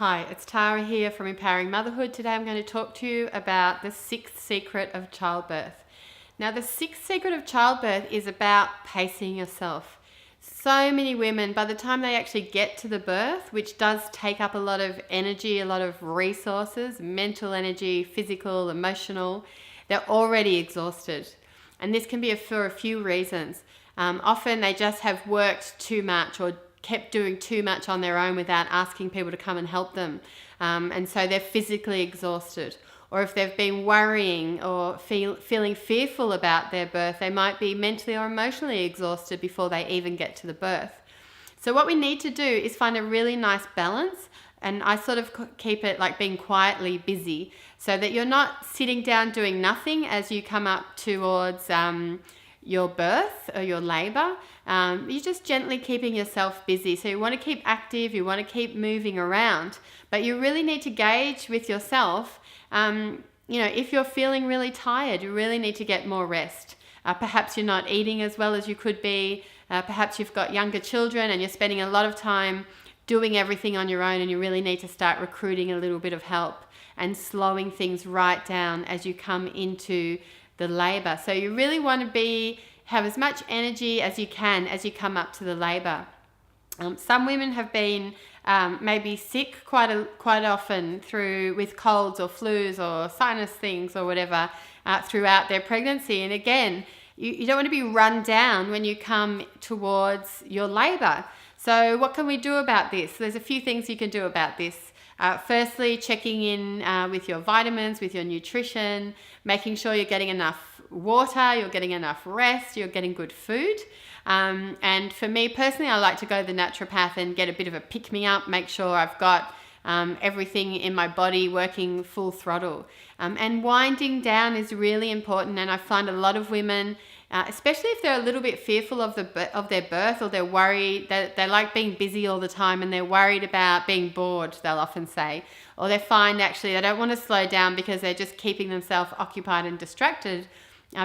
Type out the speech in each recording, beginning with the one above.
Hi, it's Tara here from Empowering Motherhood. Today I'm going to talk to you about the sixth secret of childbirth. Now, the sixth secret of childbirth is about pacing yourself. So many women, by the time they actually get to the birth, which does take up a lot of energy, a lot of resources, mental energy, physical, emotional, they're already exhausted. And this can be for a few reasons. Often they just have worked too much or kept doing too much on their own without asking people to come and help them. And so they're physically exhausted. Or if they've been worrying or feeling fearful about their birth, they might be mentally or emotionally exhausted before they even get to the birth. So what we need to do is find a really nice balance. And I sort of keep it like being quietly busy so that you're not sitting down doing nothing as you come up towards your birth or your labor. You're just gently keeping yourself busy. So you want to keep active, you want to keep moving around, but you really need to gauge with yourself. If you're feeling really tired, you really need to get more rest. Perhaps you're not eating as well as you could be. Perhaps you've got younger children and you're spending a lot of time doing everything on your own, and you really need to start recruiting a little bit of help and slowing things right down as you come into the labor. So you really want to have as much energy as you can as you come up to the labor. Some women have been maybe sick quite often with colds or flus or sinus things or whatever throughout their pregnancy. And again, you don't want to be run down when you come towards your labor. So what can we do about this? There's a few things you can do about this. Firstly, checking in with your vitamins, with your nutrition, making sure you're getting enough water, you're getting enough rest, you're getting good food. And for me personally, I like to go to the naturopath and get a bit of a pick-me-up, make sure I've got everything in my body working full throttle. And winding down is really important, and I find a lot of women, especially if they're a little bit fearful of their birth, or they're worried, they like being busy all the time and they're worried about being bored, they'll often say, or they find actually they don't want to slow down because they're just keeping themselves occupied and distracted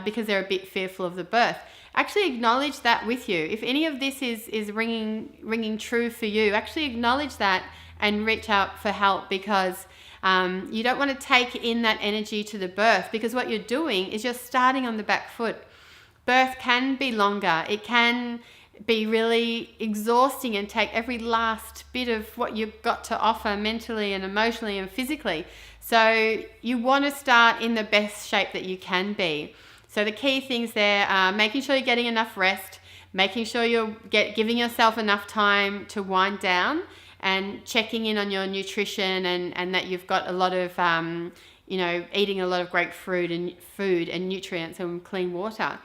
because they're a bit fearful of the birth. Actually acknowledge that with you. If any of this is ringing true for you, actually acknowledge that and reach out for help, because you don't want to take in that energy to the birth, because what you're doing is you're starting on the back foot. Birth can be longer. It can be really exhausting and take every last bit of what you've got to offer mentally and emotionally and physically. So you want to start in the best shape that you can be. So the key things there are making sure you're getting enough rest, making sure you're giving yourself enough time to wind down, and checking in on your nutrition and that you've got a lot of, eating a lot of great food and nutrients and clean water.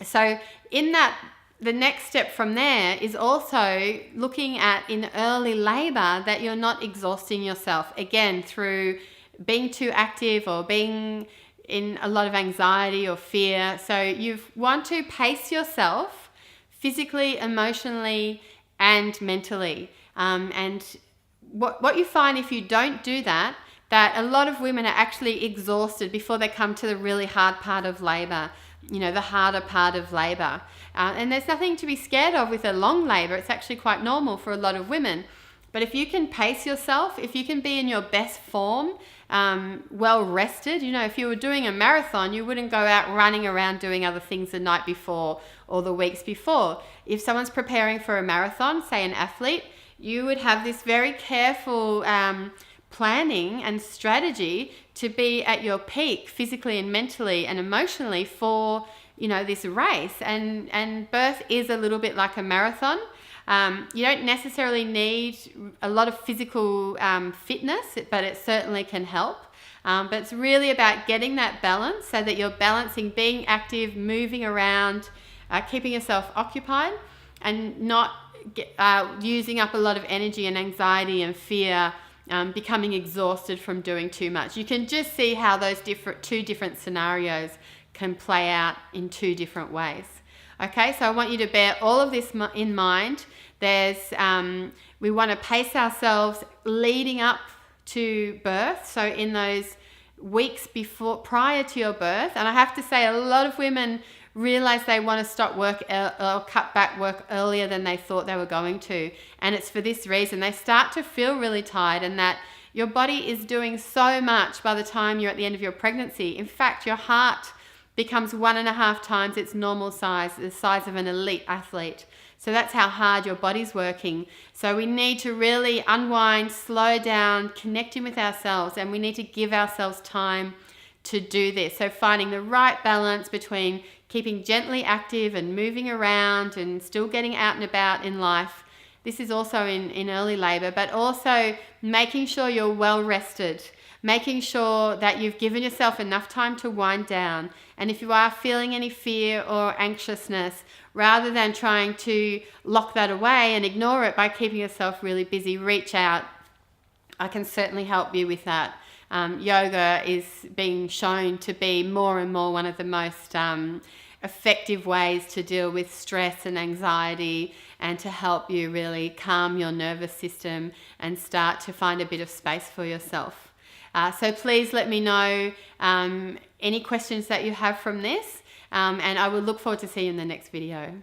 So in that, the next step from there is also looking at in early labor that you're not exhausting yourself, again, through being too active or being in a lot of anxiety or fear. So you want to pace yourself physically, emotionally, and mentally. And what you find if you don't do that a lot of women are actually exhausted before they come to the really hard part of labor, the harder part of labor. And there's nothing to be scared of with a long labor. It's actually quite normal for a lot of women. But if you can pace yourself, if you can be in your best form, well rested, if you were doing a marathon, you wouldn't go out running around doing other things the night before or the weeks before. If someone's preparing for a marathon, say an athlete, you would have this very careful planning and strategy to be at your peak physically and mentally and emotionally for this race. And birth is a little bit like a marathon. You don't necessarily need a lot of physical fitness, but it certainly can help. But it's really about getting that balance so that you're balancing being active, moving around, keeping yourself occupied, and not using up a lot of energy and anxiety and fear, becoming exhausted from doing too much. You can just see how those two different scenarios can play out in two different ways. Okay, so I want you to bear all of this in mind. We want to pace ourselves leading up to birth. So in those weeks prior to your birth, and I have to say a lot of women realize they want to stop work or cut back work earlier than they thought they were going to. And it's for this reason. They start to feel really tired, and that your body is doing so much by the time you're at the end of your pregnancy. In fact, your heart becomes 1.5 times its normal size, the size of an elite athlete. So that's how hard your body's working. So we need to really unwind, slow down, connecting with ourselves, and we need to give ourselves time to do this. So finding the right balance between keeping gently active and moving around and still getting out and about in life. This is also in early labor, but also making sure you're well rested, making sure that you've given yourself enough time to wind down. And if you are feeling any fear or anxiousness, rather than trying to lock that away and ignore it by keeping yourself really busy, reach out. I can certainly help you with that. Yoga is being shown to be more and more one of the most effective ways to deal with stress and anxiety, and to help you really calm your nervous system and start to find a bit of space for yourself. So please let me know any questions that you have from this, and I will look forward to seeing you in the next video.